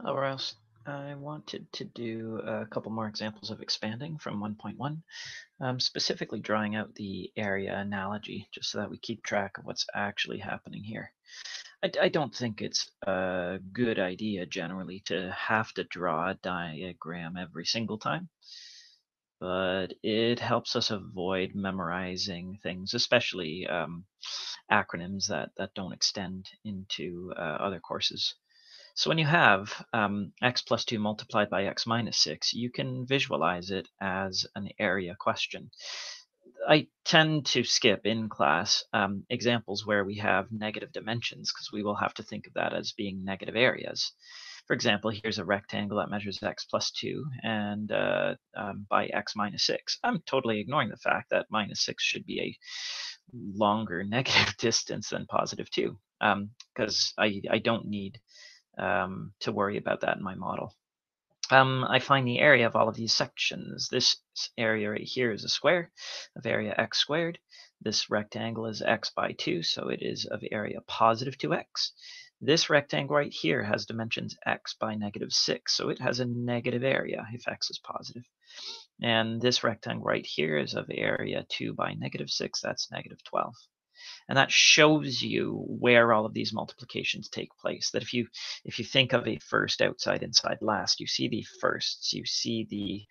Or else I wanted to do a couple more examples of expanding from 1.1, specifically drawing out the area analogy, just so that we keep track of what's actually happening here. I don't think it's a good idea generally to have to draw a diagram every single time, but it helps us avoid memorizing things, especially acronyms that don't extend into other courses. So when you have x plus 2 multiplied by x minus 6, you can visualize it as an area question. I tend to skip in class examples where we have negative dimensions because we will have to think of that as being negative areas. For example, here's a rectangle that measures x plus 2 and by x minus 6. I'm totally ignoring the fact that minus 6 should be a longer negative distance than positive 2 because I don't need to worry about that in my model. I find the area of all of these sections. This area right here is a square of area x squared. This rectangle is x by 2, so it is of area positive 2x. This rectangle right here has dimensions x by negative 6, so it has a negative area if x is positive. And this rectangle right here is of area 2 by negative 6, that's negative 12. And that shows you where all of these multiplications take place. That if you think of a first, outside, inside, last, you see the firsts, you see the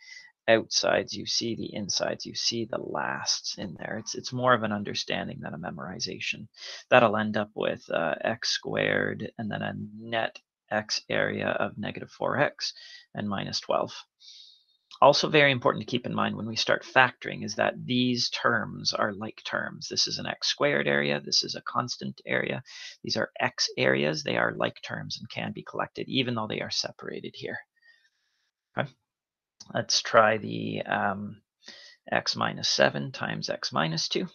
outsides, you see the insides, you see the lasts in there. It's more of an understanding than a memorization. That'll end up with x squared and then a net x area of negative 4x and minus 12. Also very important to keep in mind when we start factoring is that these terms are like terms. This is an x squared area. This is a constant area. These are x areas. They are like terms and can be collected even though they are separated here. Okay. Let's try the x minus 7 times x minus 2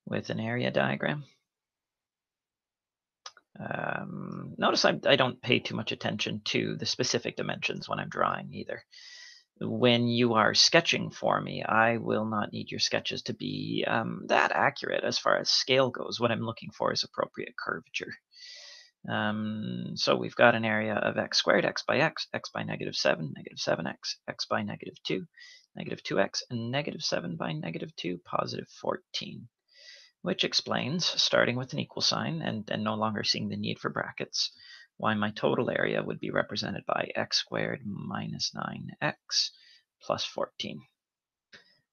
with an area diagram. Notice I don't pay too much attention to the specific dimensions when I'm drawing either. When you are sketching for me, I will not need your sketches to be that accurate as far as scale goes. What I'm looking for is appropriate curvature. So we've got an area of x squared, x by negative 7, negative 7x, x by negative 2, negative 2x, and negative 7 by negative 2, positive 14. Which explains, starting with an equal sign and no longer seeing the need for brackets, why my total area would be represented by x squared minus 9x plus 14.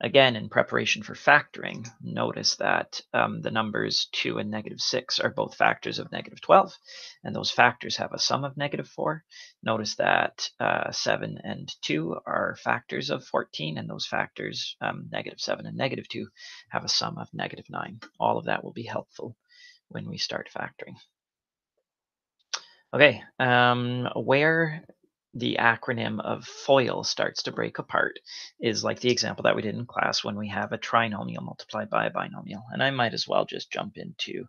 Again, in preparation for factoring, notice that the numbers 2 and negative 6 are both factors of negative 12, and those factors have a sum of negative 4. Notice that 7 and 2 are factors of 14, and those factors, negative 7 and negative 2, have a sum of negative 9. All of that will be helpful when we start factoring. Okay, where the acronym of FOIL starts to break apart is like the example that we did in class when we have a trinomial multiplied by a binomial. And I might as well just jump into,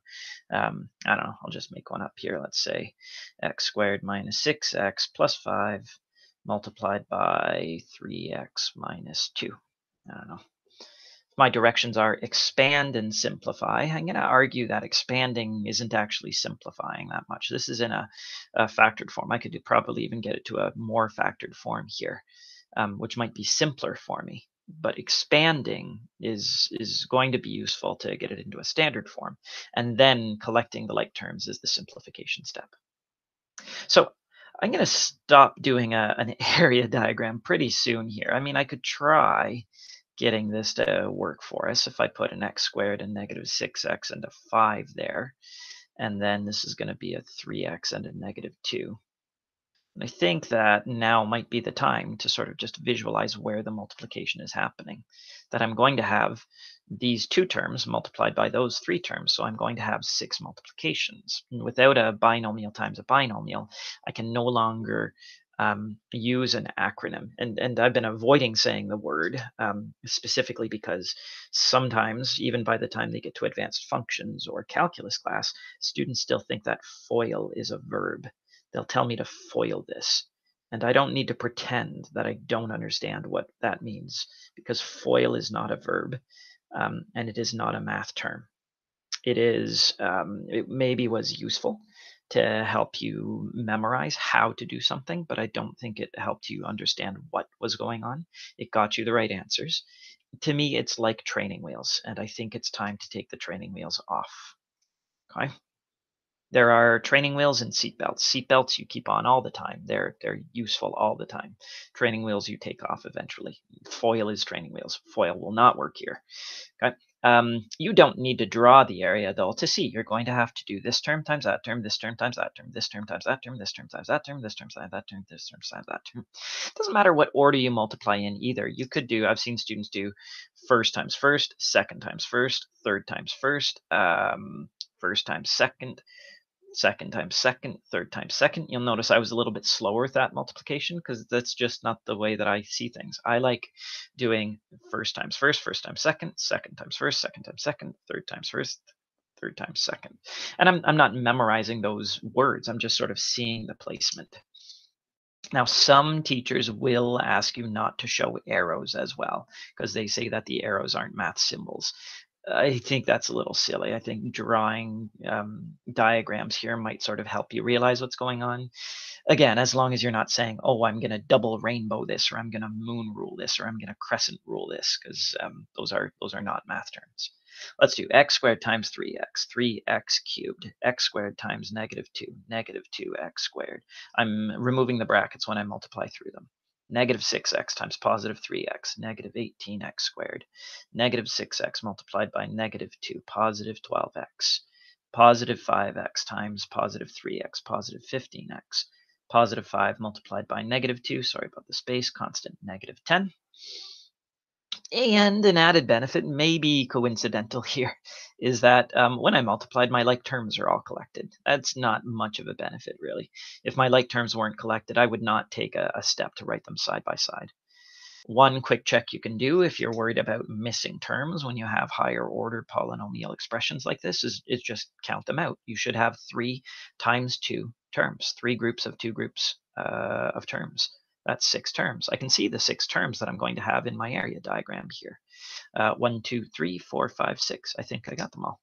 I don't know, I'll just make one up here. Let's say x squared minus 6x plus 5 multiplied by 3x minus 2. I don't know. My directions are expand and simplify. I'm going to argue that expanding isn't actually simplifying that much. This is in a factored form. I could probably even get it to a more factored form here, which might be simpler for me. But expanding is going to be useful to get it into a standard form. And then collecting the like terms is the simplification step. So I'm going to stop doing an area diagram pretty soon here. I mean, I could try getting this to work for us if I put an x squared and negative 6x and a 5 there. And then this is going to be a 3x and a negative 2. And I think that now might be the time to sort of just visualize where the multiplication is happening. That I'm going to have these two terms multiplied by those three terms. So I'm going to have 6 multiplications. And without a binomial times a binomial, I can no longer use an acronym. And I've been avoiding saying the word specifically because sometimes, even by the time they get to advanced functions or calculus class, students still think that FOIL is a verb. They'll tell me to FOIL this. And I don't need to pretend that I don't understand what that means because FOIL is not a verb and it is not a math term. It maybe was useful to help you memorize how to do something, but I don't think it helped you understand what was going on. It got you the right answers. To me, it's like training wheels, and I think it's time to take the training wheels off. Okay. There are training wheels and seat belts. Seat belts you keep on all the time. They're useful all the time. Training wheels you take off eventually. Foil is training wheels. Foil will not work here. Okay. You don't need to draw the area though to see. You're going to have to do this term times that term, this term times that term, this term times that term, this term times that term, this term times that term, this term times that term. It doesn't matter what order you multiply in either. You could do, I've seen students do first times first, second times first, third times first, first times second, second times second, third times second. You'll notice I was a little bit slower with that multiplication because that's just not the way that I see things. I like doing first times first, first times second, second times first, second times second, third times first, third times second. And I'm not memorizing those words. I'm just sort of seeing the placement. Now, some teachers will ask you not to show arrows as well because they say that the arrows aren't math symbols. I think that's a little silly. I think drawing diagrams here might sort of help you realize what's going on. Again, as long as you're not saying, oh, I'm going to double rainbow this, or I'm going to moon rule this, or I'm going to crescent rule this, because those are not math terms. Let's do x squared times 3x, 3x cubed, x squared times -2, -2x squared. I'm removing the brackets when I multiply through them. -6x times +3x, -18x squared. -6x multiplied by -2, +12x. +5x times +3x, +15x. +5 multiplied by -2, sorry about the space, constant -10. And an added benefit, maybe coincidental here, is that when I multiplied, my like terms are all collected. That's not much of a benefit, really. If my like terms weren't collected, I would not take a step to write them side by side. One quick check you can do if you're worried about missing terms when you have higher order polynomial expressions like this is just count them out. You should have 3 times 2 terms, 3 groups of 2 groups of terms. That's 6 terms. I can see the 6 terms that I'm going to have in my area diagram here. 1, 2, 3, 4, 5, 6. I think I got them all.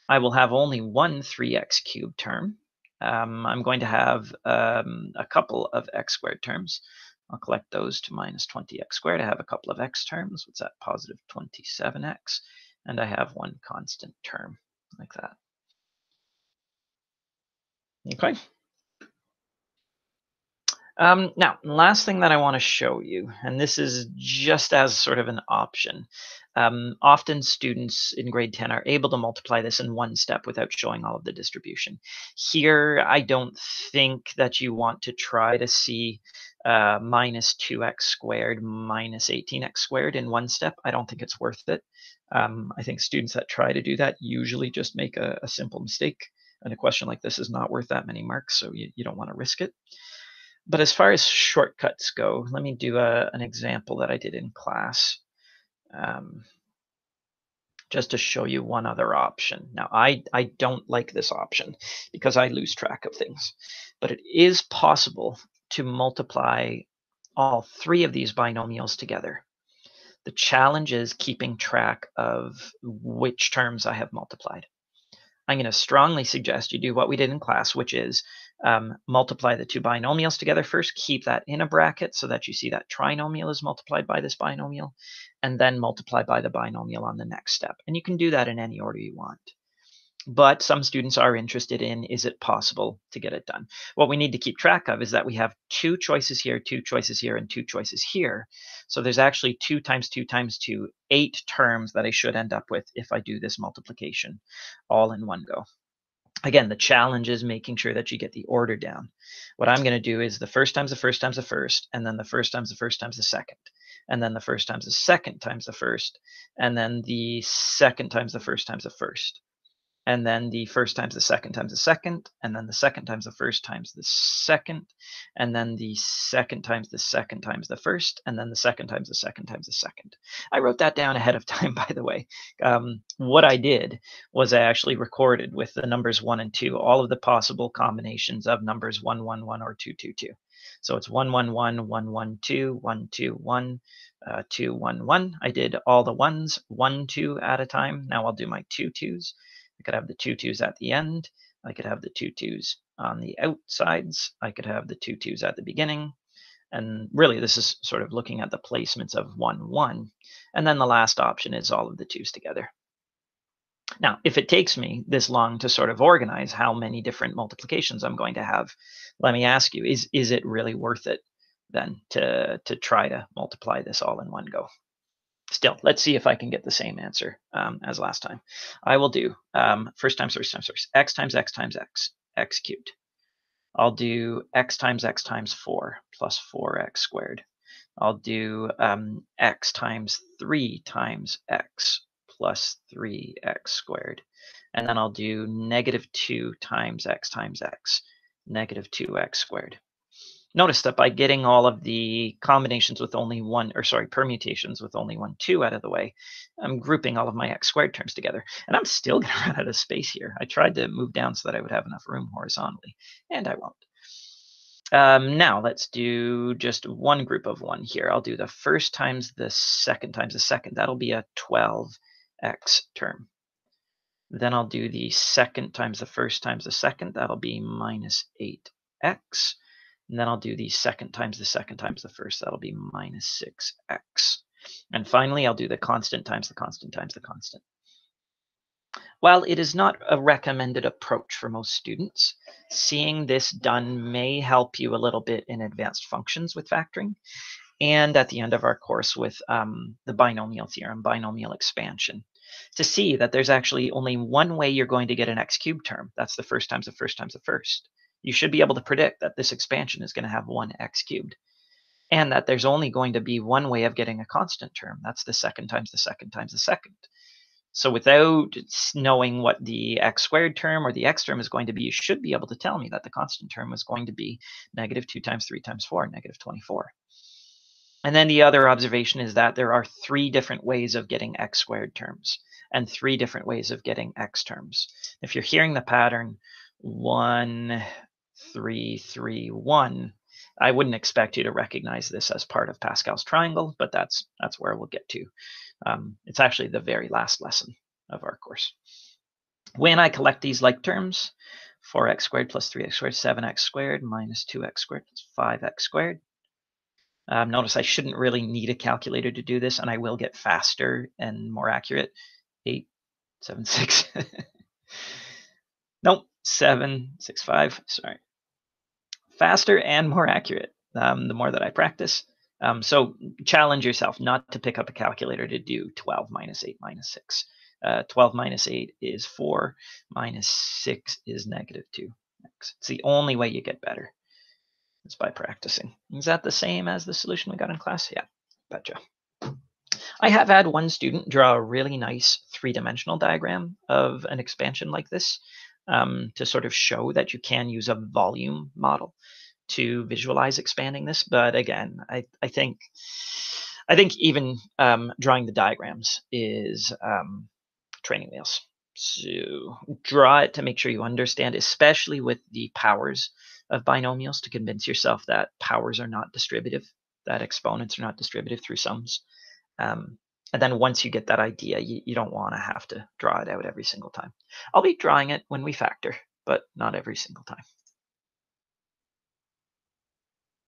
I will have only one 3x cubed term. I'm going to have a couple of x squared terms. I'll collect those to -20x squared. I have a couple of x terms. What's that? +27x. And I have one constant term like that. Okay. Now, last thing that I want to show you, and this is just as sort of an option. Often students in grade 10 are able to multiply this in one step without showing all of the distribution. Here, I don't think that you want to try to see -2x squared minus 18x squared in one step. I don't think it's worth it. I think students that try to do that usually just make a simple mistake. And a question like this is not worth that many marks, so you don't want to risk it. But as far as shortcuts go, let me do an example that I did in class, um, just to show you one other option. Now, I don't like this option because I lose track of things, but it is possible to multiply all 3 of these binomials together. The challenge is keeping track of which terms I have multiplied. I'm going to strongly suggest you do what we did in class, which is multiply the 2 binomials together first, keep that in a bracket so that you see that trinomial is multiplied by this binomial, and then multiply by the binomial on the next step. And you can do that in any order you want. But some students are interested in, is it possible to get it done? What we need to keep track of is that we have 2 choices here, 2 choices here, and 2 choices here. So there's actually 2 times 2 times 2, 8 terms that I should end up with if I do this multiplication all in one go. Again, the challenge is making sure that you get the order down. What I'm going to do is the first times the first times the first, and then the first times the first times the second, and then the first times the second times the first, and then the second times the first times the first, and then the first times the second times the second, and then the second times the first times the second, and then the second times the second times the first, and then the second times the second times the second. I wrote that down ahead of time, by the way. What I did was I actually recorded with the numbers 1 and 2 all of the possible combinations of numbers 1, 1, 1, or 2, 2, 2. So it's 1, 1, 1, 1, 1, 2, 1, 2, 1, 2, 1, 1. I did all the ones, 1, 2 at a time. Now I'll do my 2, 2s. I could have the 2 2s at the end. I could have the 2 2s on the outsides. I could have the two 2's at the beginning. And really, this is sort of looking at the placements of 1, 1. And then the last option is all of the 2's together. Now, if it takes me this long to sort of organize how many different multiplications I'm going to have, let me ask you, is it really worth it then to try to multiply this all in one go? Still, let's see if I can get the same answer as last time. I will do first times first times first, x times x times x, x cubed. I'll do x times 4 plus 4x squared. I'll do x times 3 times x plus 3x squared. And then I'll do negative 2 times x, negative 2x squared. Notice that by getting all of the combinations with only one, or sorry, permutations with only 1, 2 out of the way, I'm grouping all of my x squared terms together. And I'm still going to run out of space here. I tried to move down so that I would have enough room horizontally, and I won't. Now let's do just one group of 1 here. I'll do the first times the second times the second. That'll be a 12x term. Then I'll do the second times the first times the second. That'll be minus 8x. And then I'll do the second times the second times the first. That'll be minus 6x. And finally, I'll do the constant times the constant times the constant. While it is not a recommended approach for most students, seeing this done may help you a little bit in advanced functions with factoring, and at the end of our course with the binomial theorem, binomial expansion, to see that there's actually only one way you're going to get an x cubed term. That's the first times the first times the first. You should be able to predict that this expansion is going to have 1 x cubed, and that there's only going to be one way of getting a constant term. That's the second times the second times the second. So without knowing what the x squared term or the x term is going to be, you should be able to tell me that the constant term is going to be negative 2 times 3 times 4, negative 24. And then the other observation is that there are 3 different ways of getting x squared terms and 3 different ways of getting x terms. If you're hearing the pattern 1, 3, 3, 1, I wouldn't expect you to recognize this as part of Pascal's triangle, but that's where we'll get to. It's actually the very last lesson of our course. When I collect these like terms, 4x squared plus 3x squared, 7x squared minus 2x squared plus 5x squared. Notice I shouldn't really need a calculator to do this, and I will get faster and more accurate. 8, 7, 6. Nope, 7, 6, 5. Sorry. Faster and more accurate the more that I practice. So challenge yourself not to pick up a calculator to do 12 minus 8 minus 6. 12 minus 8 is 4, minus 6 is negative 2. It's the only way you get better. It's by practicing. Is that the same as the solution we got in class? Yeah, betcha. I have had one student draw a really nice 3-dimensional diagram of an expansion like this to sort of show that you can use a volume model to visualize expanding this. But again, I think even drawing the diagrams is training wheels. So draw it to make sure you understand, especially with the powers of binomials, to convince yourself that powers are not distributive, that exponents are not distributive through sums. And then once you get that idea, you don't want to have to draw it out every single time. I'll be drawing it when we factor, but not every single time.